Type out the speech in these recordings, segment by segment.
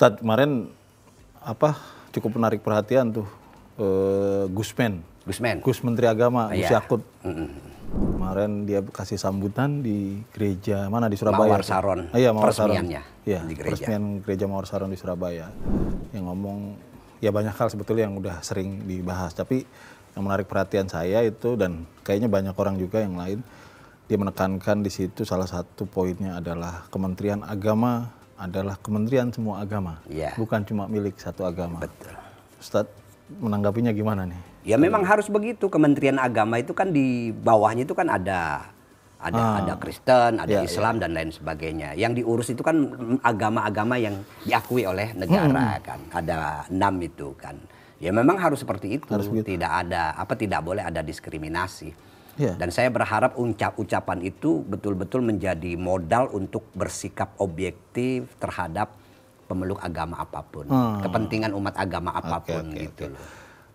Ustadz, kemarin cukup menarik perhatian tuh Gus Menteri Agama, Gus Yakut. Kemarin dia kasih sambutan di gereja mana di Surabaya? Mawar Saron. Iya, Mawar Saron. Iya, di peresmian gereja Mawar Saron di Surabaya. Yang ngomong ya banyak hal sebetulnya yang udah sering dibahas, tapi yang menarik perhatian saya itu, dan kayaknya banyak orang juga yang lain, dia menekankan di situ salah satu poinnya adalah Kementerian Agama adalah kementerian semua agama, bukan cuma milik satu agama. Betul. Ustadz, menanggapinya gimana nih? Ya memang harus begitu. Kementerian Agama itu kan di bawahnya itu kan ada Kristen, ada Islam dan lain sebagainya. Yang diurus itu kan agama-agama yang diakui oleh negara kan. Ada 6 itu kan. Ya memang harus seperti itu. Tidak boleh ada diskriminasi. Dan saya berharap ucapan itu betul-betul menjadi modal untuk bersikap objektif terhadap pemeluk agama apapun, kepentingan umat agama apapun gitu.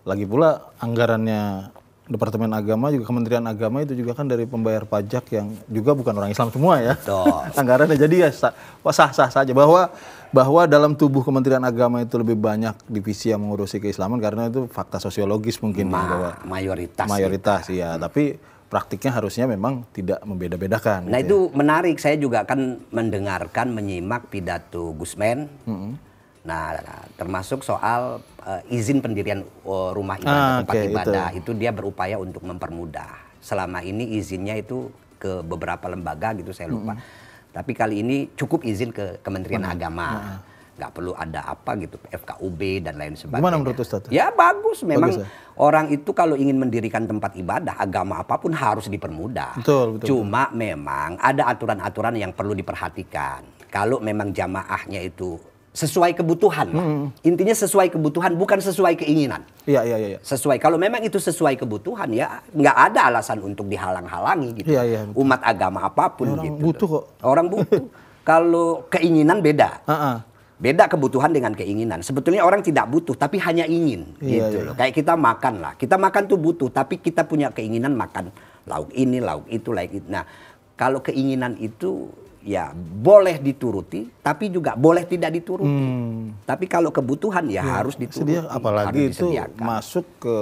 Lagi pula anggarannya Departemen Agama juga Kementerian Agama itu juga kan dari pembayar pajak yang juga bukan orang Islam semua ya. Anggarannya jadi ya sah-sah saja bahwa dalam tubuh Kementerian Agama itu lebih banyak divisi yang mengurusi keislaman karena itu fakta sosiologis mungkin bahwa mayoritas ya, tapi praktiknya harusnya memang tidak membeda-bedakan. Nah itu menarik, saya juga akan menyimak pidato Gusmen. Nah termasuk soal izin pendirian rumah ibadah, tempat ibadah itu dia berupaya untuk mempermudah. Selama ini izinnya itu ke beberapa lembaga gitu, saya lupa. Tapi kali ini cukup izin ke Kementerian Agama. Nggak perlu ada gitu, FKUB dan lain sebagainya. Gimana menurut Ustadz? Ya bagus, memang orang itu kalau ingin mendirikan tempat ibadah, agama apapun harus dipermudah. Betul. Cuma memang ada aturan-aturan yang perlu diperhatikan. Kalau memang jamaahnya itu sesuai kebutuhan, intinya sesuai kebutuhan, bukan sesuai keinginan. Iya. Sesuai, kalau memang itu sesuai kebutuhan ya nggak ada alasan untuk dihalang-halangi gitu. Umat agama apapun orang gitu. Butuh kok. Orang butuh. Kalau keinginan beda. Beda kebutuhan dengan keinginan. Sebetulnya orang tidak butuh, tapi hanya ingin, gitu loh. Kayak kita makan lah. Kita makan tuh butuh, tapi kita punya keinginan makan lauk ini, lauk itu, lauk itu. Nah, kalau keinginan itu ya boleh dituruti, tapi juga boleh tidak dituruti. Tapi kalau kebutuhan ya harus dituruti. Apalagi itu masuk ke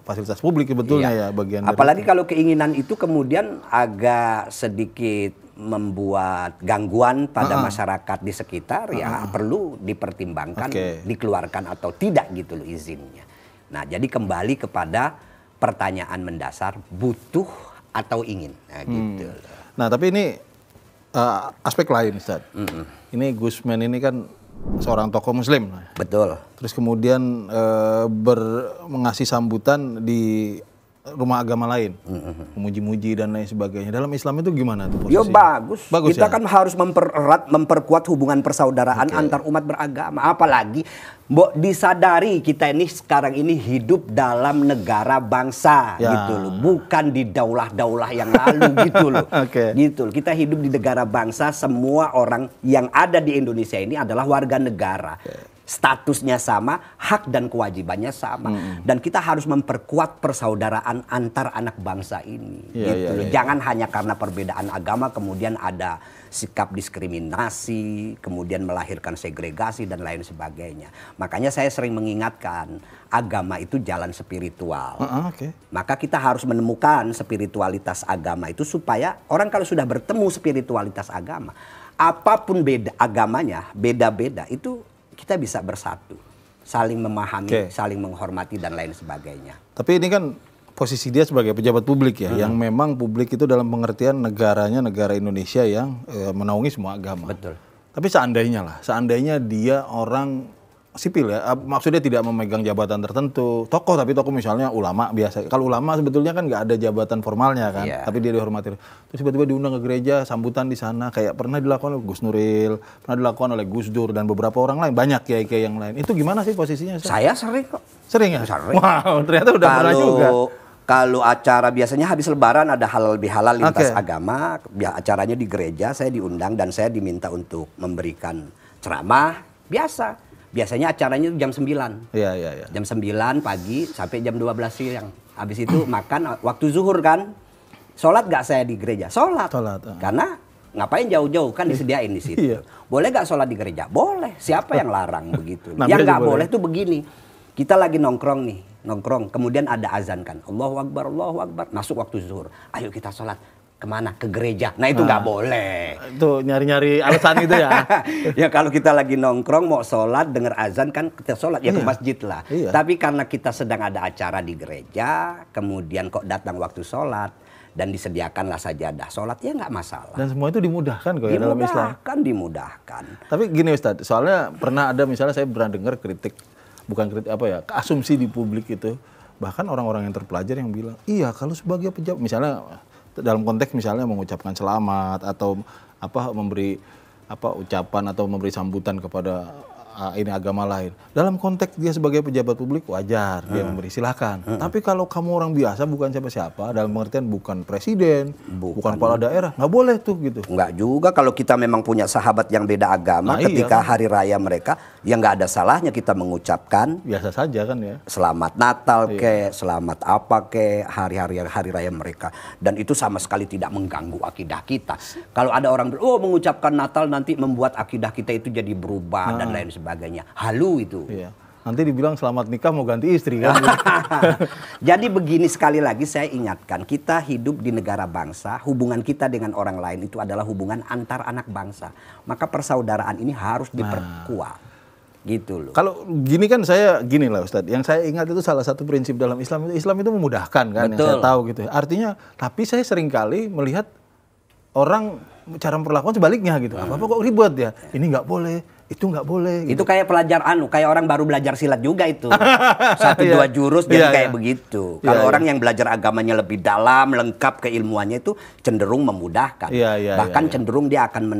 fasilitas publik sebetulnya ya bagian. Apalagi kalau keinginan itu kemudian agak sedikit membuat gangguan pada masyarakat di sekitar, ya perlu dipertimbangkan, dikeluarkan atau tidak gitu loh izinnya. Nah jadi kembali kepada pertanyaan mendasar, butuh atau ingin, nah gitu. Nah tapi ini aspek lain Ustaz. Ini Gusmen ini kan seorang tokoh Muslim. Betul. Terus kemudian mengasih sambutan di rumah agama lain, memuji-muji dan lain sebagainya. Dalam Islam itu gimana tuh posisinya? Bagus kita kan harus memperkuat hubungan persaudaraan antar umat beragama. Apalagi disadari kita ini sekarang ini hidup dalam negara bangsa gitu loh, bukan di daulah-daulah yang lalu gitu loh. Gitu loh. Kita hidup di negara bangsa, semua orang yang ada di Indonesia ini adalah warga negara. Statusnya sama, hak dan kewajibannya sama, dan kita harus memperkuat persaudaraan antar anak bangsa ini. Jangan hanya karena perbedaan agama kemudian ada sikap diskriminasi, kemudian melahirkan segregasi dan lain sebagainya. Makanya saya sering mengingatkan, agama itu jalan spiritual. Maka kita harus menemukan spiritualitas agama itu supaya orang kalau sudah bertemu spiritualitas agama, apapun beda agamanya, beda-beda itu kita bisa bersatu, saling memahami, saling menghormati dan lain sebagainya. Tapi ini kan posisi dia sebagai pejabat publik ya, yang memang publik itu dalam pengertian negaranya negara Indonesia yang menaungi semua agama. Betul. Tapi seandainya dia orang sipil ya, maksudnya tidak memegang jabatan tertentu, tokoh tapi tokoh misalnya ulama biasa. Kalau ulama sebetulnya kan nggak ada jabatan formalnya kan, tapi dia dihormati. Terus tiba-tiba diundang ke gereja, sambutan di sana kayak pernah dilakukan oleh Gus Nuril, pernah dilakukan oleh Gus Dur dan beberapa orang lain, banyak kiai-kiai yang lain. Itu gimana sih posisinya? Saya sering kok. Sering ya? Sering. Wow, ternyata udah pernah juga. Kalau acara biasanya habis lebaran ada halal bihalal lintas agama, acaranya di gereja, saya diundang dan saya diminta untuk memberikan ceramah biasa. Biasanya acaranya jam 9. Jam 9 pagi sampai jam 12 siang. Habis itu makan waktu zuhur kan. Sholat gak saya di gereja? Sholat. Karena Ngapain jauh-jauh, kan disediain di situ. Iya. Boleh gak sholat di gereja? Boleh. Siapa yang larang begitu? Nah, yang nggak boleh boleh tuh begini. Kita lagi nongkrong, kemudian ada azan kan. Allahu Akbar, masuk waktu zuhur. Ayo kita sholat. Kemana? Ke gereja. Nah itu nggak boleh. Itu nyari-nyari alasan gitu ya. Ya kalau kita lagi nongkrong mau sholat dengar azan kan kita sholat ya ke masjid lah. Iya. Tapi karena kita sedang ada acara di gereja, kemudian kok datang waktu sholat dan disediakanlah sajadah sholat, ya nggak masalah. Dan semua itu dimudahkan kok ya dalam Islam. Dimudahkan. Tapi gini Ustadz, soalnya pernah ada misalnya saya pernah dengar kritik, bukan kritik apa ya, asumsi di publik itu, bahkan orang-orang yang terpelajar yang bilang, iya kalau sebagai pejabat, misalnya dalam konteks misalnya mengucapkan selamat atau apa memberi apa ucapan atau memberi sambutan kepada ini agama lain. Dalam konteks dia sebagai pejabat publik wajar dia memberi, silakan. Tapi kalau kamu orang biasa bukan siapa-siapa, dalam pengertian bukan presiden, bukan kepala daerah, nggak boleh tuh gitu. Nggak juga kalau kita memang punya sahabat yang beda agama, ketika hari raya mereka, ya nggak ada salahnya kita mengucapkan. Biasa saja kan ya. Selamat Natal selamat apa hari raya mereka. Dan itu sama sekali tidak mengganggu akidah kita. Kalau ada orang mengucapkan Natal nanti membuat akidah kita itu jadi berubah dan lain sebagainya. Halu itu. Iya. Nanti dibilang selamat nikah mau ganti istri kan. Jadi begini, sekali lagi saya ingatkan, kita hidup di negara bangsa, hubungan kita dengan orang lain itu adalah hubungan antar anak bangsa. Maka persaudaraan ini harus diperkuat. Gitu loh. Kalau gini kan saya gini lah Ustadz, yang saya ingat itu salah satu prinsip dalam Islam itu memudahkan kan. Betul. Yang saya tahu gitu. Artinya, tapi saya seringkali melihat orang cara memperlakukan sebaliknya gitu. Apa-apa kok ribet ya? Ini nggak boleh, itu nggak boleh. Gitu. Itu kayak pelajar kayak orang baru belajar silat juga itu. 1-2 jurus jadi kayak begitu. Kalau orang yang belajar agamanya lebih dalam, lengkap keilmuannya itu cenderung memudahkan. Bahkan cenderung dia akan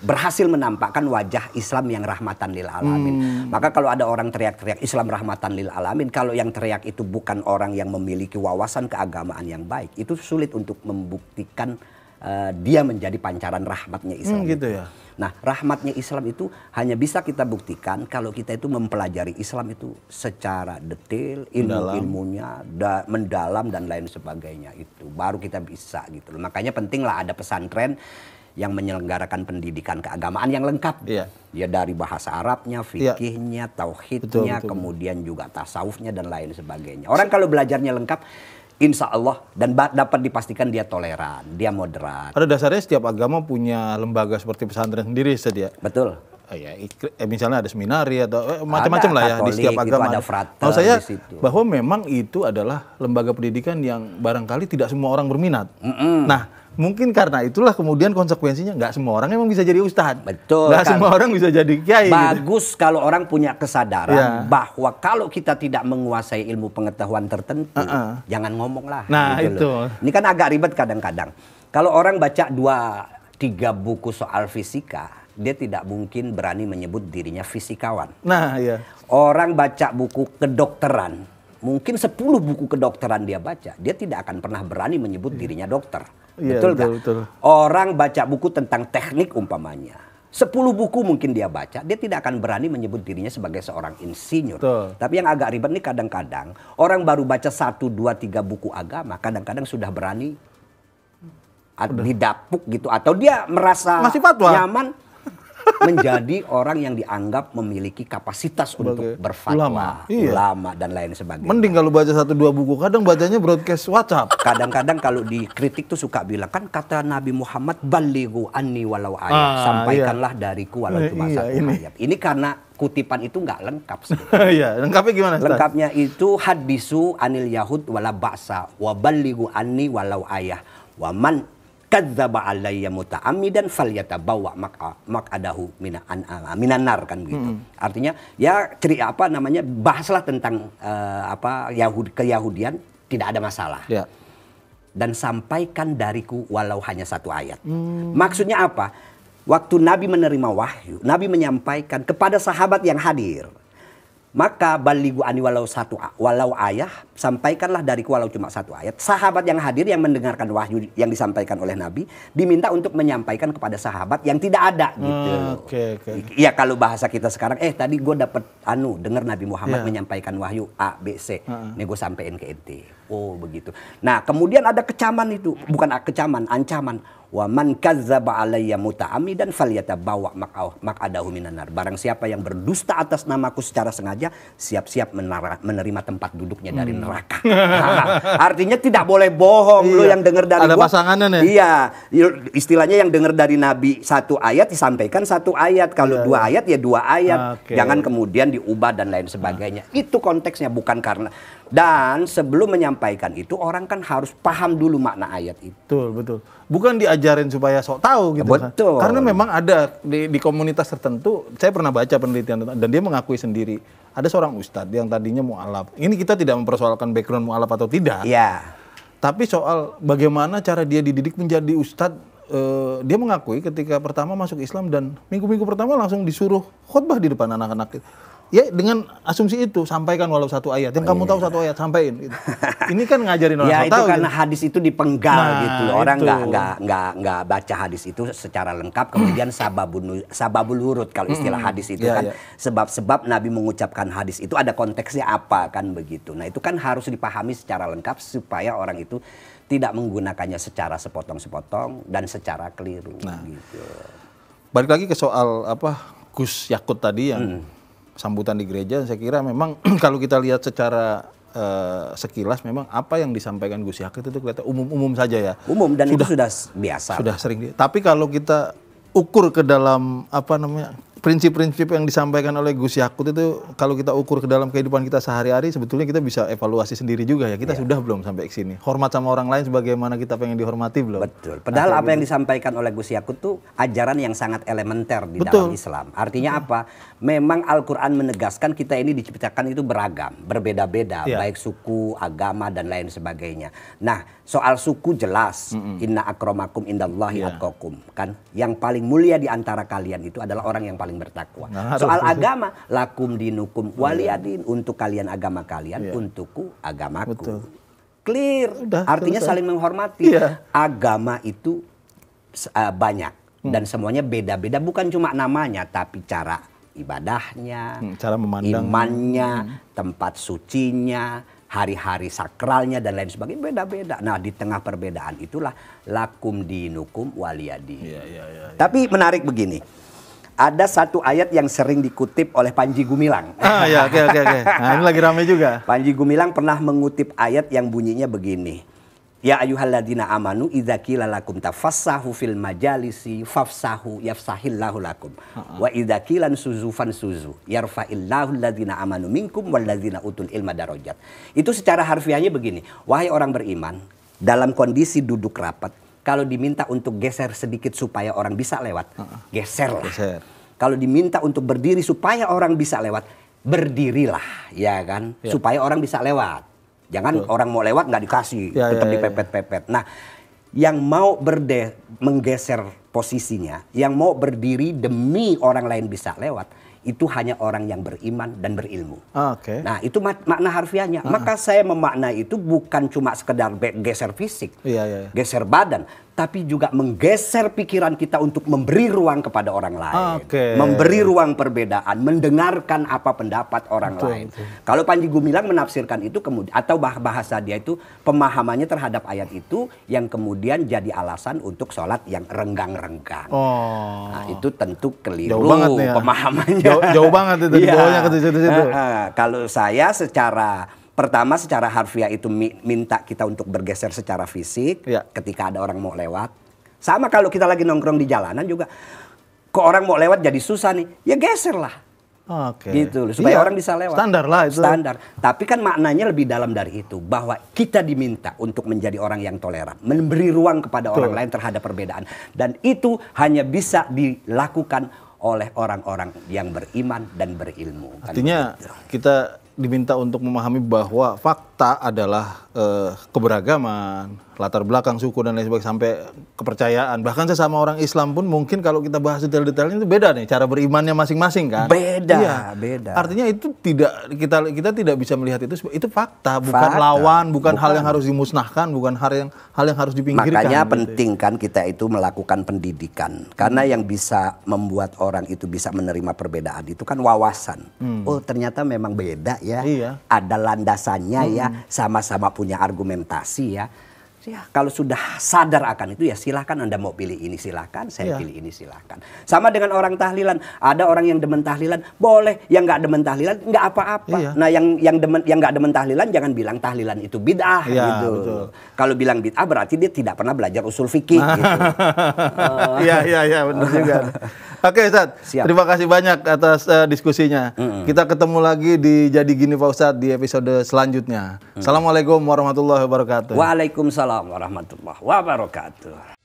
berhasil menampakkan wajah Islam yang rahmatan lil alamin. Maka kalau ada orang teriak-teriak Islam rahmatan lil alamin, kalau yang teriak itu bukan orang yang memiliki wawasan keagamaan yang baik, itu sulit untuk membuktikan dia menjadi pancaran rahmatnya Islam. Gitu ya. Nah, rahmatnya Islam itu hanya bisa kita buktikan kalau kita itu mempelajari Islam itu secara detail, ilmunya mendalam dan lain sebagainya itu. Baru kita bisa gitu loh. Makanya pentinglah ada pesantren yang menyelenggarakan pendidikan keagamaan yang lengkap. Ya dari bahasa Arabnya, fikihnya, tauhidnya, kemudian juga tasawufnya dan lain sebagainya. Orang kalau belajarnya lengkap, insya Allah dan dapat dipastikan dia toleran, dia moderat. Pada dasarnya setiap agama punya lembaga seperti pesantren sendiri sedia. Betul. Misalnya ada seminari atau macam-macam lah ya, Katolik, di setiap agama. Ada frater. Maksud saya bahwa memang itu adalah lembaga pendidikan yang barangkali tidak semua orang berminat. Nah, mungkin karena itulah kemudian konsekuensinya nggak semua orang emang bisa jadi ustadz. Betul. Nggak semua orang bisa jadi kiai. Bagus gitu. Kalau orang punya kesadaran bahwa kalau kita tidak menguasai ilmu pengetahuan tertentu, jangan ngomong lah. Nah gitu itu. Ini kan agak ribet kadang-kadang. Kalau orang baca 2-3 buku soal fisika, dia tidak mungkin berani menyebut dirinya fisikawan. Nah iya. Orang baca buku kedokteran, mungkin 10 buku kedokteran dia baca, dia tidak akan pernah berani menyebut dirinya dokter. Betul nggak? Betul. Orang baca buku tentang teknik umpamanya, 10 buku mungkin dia baca, dia tidak akan berani menyebut dirinya sebagai seorang insinyur. Betul. Tapi yang agak ribet nih kadang-kadang, orang baru baca 1, 2, 3 buku agama, kadang-kadang sudah berani didapuk gitu, atau dia merasa nyaman menjadi orang yang dianggap memiliki kapasitas untuk berfatwa, ulama dan lain sebagainya. Mending kalau baca 1-2 buku, kadang bacanya broadcast WhatsApp. Kadang-kadang kalau dikritik tuh suka bilang, kan kata Nabi Muhammad, balighu anni walau ayat, sampaikanlah dariku walau cuma satu ayat. Ini karena kutipan itu nggak lengkap. Iya, lengkapnya gimana? Lengkapnya itu hadisu anil yahud wala ba'sa wa balighu anni walau ayah wa man kadzdzaba alayya muta'ammidan falyatabawa maq'adahu minan nar, kan gitu. Artinya ya bahaslah tentang keyahudian, tidak ada masalah. Dan sampaikan dariku walau hanya 1 ayat. Maksudnya apa? Waktu Nabi menerima wahyu, Nabi menyampaikan kepada sahabat yang hadir. Maka balighu ani walau ayah, sampaikanlah dariku walau cuma 1 ayat. Sahabat yang hadir yang mendengarkan wahyu yang disampaikan oleh Nabi diminta untuk menyampaikan kepada sahabat yang tidak ada gitu. Iya, kalau bahasa kita sekarang, tadi gue dapat dengar Nabi Muhammad menyampaikan wahyu A, B, C. Nih gue sampein ke ente. Oh begitu. Nah kemudian ada kecaman itu, bukan kecaman, ancaman. Wa man kadzdzaba alayya muta'ammidan falyatabawa maq'adahu minan nar. Barang siapa yang berdusta atas namaku secara sengaja, siap-siap menerima tempat duduknya dari neraka. Artinya tidak boleh bohong. Lo yang dengar dari ada pasangannya nih. Iya, istilahnya yang dengar dari Nabi satu ayat disampaikan satu ayat. Kalau dua ayat ya dua ayat. Jangan kemudian diubah dan lain sebagainya. Itu konteksnya, bukan karena. Dan sebelum menyampaikan itu orang kan harus paham dulu makna ayat itu. Betul. Bukan diajarin supaya sok tahu gitu. Betul. Karena memang ada di komunitas tertentu, saya pernah baca penelitian dan dia mengakui sendiri. Ada seorang ustadz yang tadinya mu'alaf. Ini kita tidak mempersoalkan background mu'alaf atau tidak. Iya. Tapi soal bagaimana cara dia dididik menjadi ustadz, dia mengakui ketika pertama masuk Islam dan minggu-minggu pertama langsung disuruh khutbah di depan anak-anak. Ya dengan asumsi itu, sampaikan walau satu ayat. Yang kamu tahu satu ayat, sampaikan. Gitu. Ini kan ngajarin orang ya, tahu. Ya itu karena hadis itu dipenggal gitu. Orang nggak baca hadis itu secara lengkap. Kemudian sababul wurud kalau istilah hadis itu kan. Sebab-sebab Nabi mengucapkan hadis itu ada konteksnya apa kan begitu. Nah itu kan harus dipahami secara lengkap supaya orang itu tidak menggunakannya secara sepotong-sepotong dan secara keliru. Nah, gitu. Balik lagi ke soal Gus Yakut tadi yang sambutan di gereja, saya kira memang kalau kita lihat secara sekilas memang apa yang disampaikan Gus Yakut itu kelihatan umum-umum saja ya. Umum dan itu sudah biasa. Sudah sering. Tapi kalau kita ukur ke dalam prinsip-prinsip yang disampaikan oleh Gus Yakut itu, kalau kita ukur ke dalam kehidupan kita sehari-hari, sebetulnya kita bisa evaluasi sendiri juga ya. Kita sudah belum sampai ke sini. Hormat sama orang lain sebagaimana kita pengen dihormati belum? Betul. Padahal apa yang disampaikan oleh Gus Yakut itu ajaran yang sangat elementer di dalam Islam. Artinya apa? Memang Al-Quran menegaskan kita ini diciptakan itu beragam, berbeda-beda, baik suku, agama dan lain sebagainya. Nah, soal suku jelas, inna akramakum indallahi atqakum, kan? Yang paling mulia di antara kalian itu adalah orang yang paling bertakwa. Soal agama, lakum dinukum waliyadin, untuk kalian agama kalian, untukku agamaku. Clear. Artinya saling menghormati. Agama itu banyak dan semuanya beda-beda, bukan cuma namanya tapi cara ibadahnya, cara memandang, imannya, tempat sucinya, hari-hari sakralnya dan lain sebagainya beda-beda. Nah, di tengah perbedaan itulah lakum dinukum waliyadin. Tapi menarik begini. Ada satu ayat yang sering dikutip oleh Panji Gumilang. Oke. Nah, ini lagi ramai juga. Panji Gumilang pernah mengutip ayat yang bunyinya begini. Ya ayyuhalladzina amanu idza qila lakum tafassahu fil majalisi fafsahu yafsahillahu lakum. Wa idza qila suzu fansuzu yarfa'illahu alladzina amanu minkum walladzina utul ilma darajat. Itu secara harfiahnya begini. Wahai orang beriman, dalam kondisi duduk rapat, kalau diminta untuk geser sedikit supaya orang bisa lewat, geserlah. Kalau diminta untuk berdiri supaya orang bisa lewat, berdirilah, ya kan? Supaya orang bisa lewat. Jangan orang mau lewat nggak dikasih, tetap dipepet-pepet. Nah, yang mau menggeser posisinya, yang mau berdiri demi orang lain bisa lewat, itu hanya orang yang beriman dan berilmu. Nah, itu makna harfiahnya. Maka saya memaknai itu bukan cuma sekedar geser fisik, geser badan, tapi juga menggeser pikiran kita untuk memberi ruang kepada orang lain. Memberi ruang perbedaan, mendengarkan apa pendapat orang lain. Kalau Panji Gumilang menafsirkan itu kemudian, atau bahasa dia itu pemahamannya terhadap ayat itu yang kemudian jadi alasan untuk sholat yang renggang-renggang. Nah, itu tentu keliru pemahamannya. Jauh banget itu, dibawanya ke situ-situ. Kalau saya pertama secara harfiah itu minta kita untuk bergeser secara fisik ketika ada orang mau lewat. Sama kalau kita lagi nongkrong di jalanan juga, kok orang mau lewat jadi susah nih, ya geserlah. Gitu supaya orang bisa lewat. Standar lah itu. Standar. Tapi kan maknanya lebih dalam dari itu, bahwa kita diminta untuk menjadi orang yang toleran, memberi ruang kepada orang lain terhadap perbedaan, dan itu hanya bisa dilakukan oleh orang-orang yang beriman dan berilmu. Artinya kita diminta untuk memahami bahwa fakta adalah keberagaman, latar belakang suku dan lain sebagainya, sampai kepercayaan. Bahkan sesama orang Islam pun mungkin kalau kita bahas detail-detailnya itu beda nih, cara berimannya masing-masing kan. Beda. Artinya itu kita tidak bisa melihat itu fakta, bukan lawan, bukan hal yang harus dimusnahkan, bukan hal yang harus dipinggirkan. Makanya penting kan kita itu melakukan pendidikan. Karena yang bisa membuat orang itu bisa menerima perbedaan itu kan wawasan. Oh, ternyata memang beda ya. Ada landasannya ya, sama-sama punya argumentasi ya. Ya, kalau sudah sadar akan itu ya silahkan Anda mau pilih ini silahkan, saya pilih ini silahkan. Sama dengan orang tahlilan, ada orang yang demen tahlilan boleh, yang nggak demen tahlilan nggak apa-apa. Nah yang nggak demen tahlilan jangan bilang tahlilan itu bid'ah gitu. Betul. Kalau bilang bid'ah berarti dia tidak pernah belajar usul fikih. Gitu. Iya benar juga. Oke Ustadz, terima kasih banyak atas diskusinya. Kita ketemu lagi di Jadi Gini Pak Ustadz di episode selanjutnya. Assalamualaikum warahmatullahi wabarakatuh. Waalaikumsalam warahmatullahi wabarakatuh.